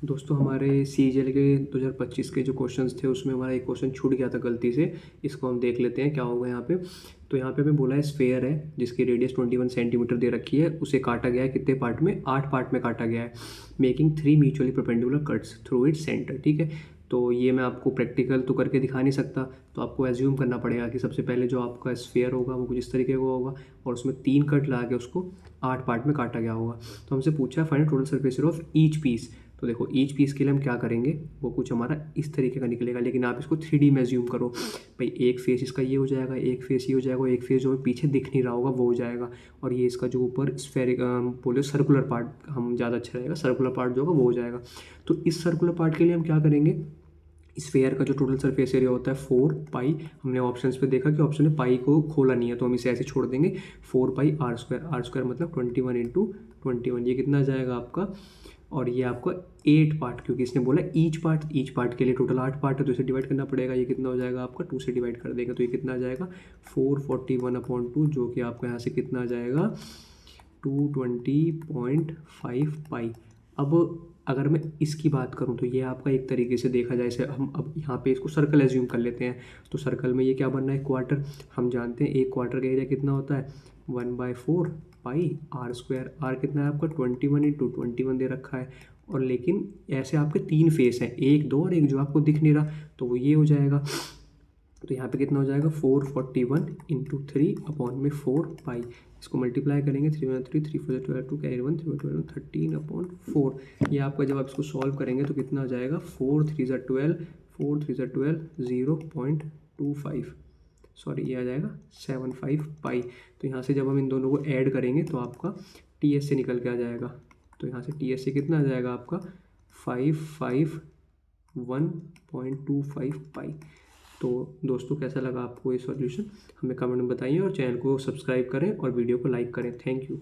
दोस्तों हमारे सीजीएल के 2025 के जो क्वेश्चंस थे उसमें हमारा एक क्वेश्चन छूट गया था गलती से। इसको हम देख लेते हैं क्या होगा यहाँ पे। तो यहाँ पे हमें बोला है स्फेयर है जिसकी रेडियस 21 सेंटीमीटर दे रखी है, उसे काटा गया है कितने पार्ट में, 8 पार्ट में काटा गया है। Making 3 mutually perpendicular cuts through its centre. ठीक है, तो ये मैं आपको प्रैक्टिकल तो करके दिखा नहीं सकता, तो आपको एज्यूम करना पड़ेगा कि सबसे पहले जो आपका स्फेयर होगा वो कुछ इस तरीके का होगा और उसमें 3 कट लगा के उसको 8 पार्ट में काटा गया होगा। तो हमसे पूछा है find total surface area of each piece. तो देखो ईच पीस के लिए हम क्या करेंगे, वो कुछ हमारा इस तरीके का निकलेगा, लेकिन आप इसको 3D में ज्यूम करो। भाई एक फेस इसका ये हो जाएगा, एक फेस ये हो जाएगा, एक फेस जो पीछे दिख नहीं रहा होगा वो हो जाएगा, और ये इसका जो ऊपर स्फेरिक बोले सर्कुलर पार्ट हम ज़्यादा अच्छा रहेगा, सर्कुलर पार्ट जो होगा वो हो जाएगा। तो इस सर्कुलर पार्ट के लिए हम क्या करेंगे, स्फेयर का जो टोटल सरफेस एरिया होता है 4 पाई, हमने ऑप्शंस पे देखा कि ऑप्शन में पाई को खोला नहीं है तो हम इसे ऐसे छोड़ देंगे, 4 पाई आर स्क्वायर मतलब 21 इंटू 21, ये कितना आ जाएगा आपका, और ये आपका 8 पार्ट, क्योंकि इसने बोला ईच पार्ट के लिए टोटल 8 पार्ट है तो इसे डिवाइड करना पड़ेगा। ये कितना हो जाएगा आपका, 2 से डिवाइड कर देंगे तो ये कितना आ जाएगा 441/2, जो कि आपका यहाँ से कितना आ जाएगा 220.5 पाई। अब अगर मैं इसकी बात करूं तो ये आपका एक तरीके से देखा जाए, इसे हम अब यहाँ पे इसको सर्कल एज्यूम कर लेते हैं। तो सर्कल में ये क्या बनना है, क्वार्टर। हम जानते हैं एक क्वार्टर का एरिया कितना होता है 1/4 पाई आर स्क्वायर। आर कितना है आपका 21 इंटू 21 दे रखा है, और लेकिन ऐसे आपके 3 फेस हैं, एक दो और एक जो आपको दिख नहीं रहा, तो वो ये हो जाएगा। तो यहाँ पे कितना हो जाएगा 441 इंटू 3/4 पाई। इसको मल्टीप्लाई करेंगे, 3 1 3 3 4 12 2 कैरी 1 3 12 13/4। ये आपका जब आप इसको सॉल्व करेंगे तो कितना आ जाएगा 4 3 12 4 3 12 0.25, सॉरी ये आ जाएगा 75 पाई। तो यहाँ से जब हम इन दोनों को ऐड करेंगे तो आपका टी एस से निकल के आ जाएगा। तो यहाँ से टी एस से कितना आ जाएगा आपका 551.25 पाई। तो दोस्तों कैसा लगा आपको ये सॉल्यूशन, हमें कमेंट में बताइए और चैनल को सब्सक्राइब करें और वीडियो को लाइक करें। Thank you.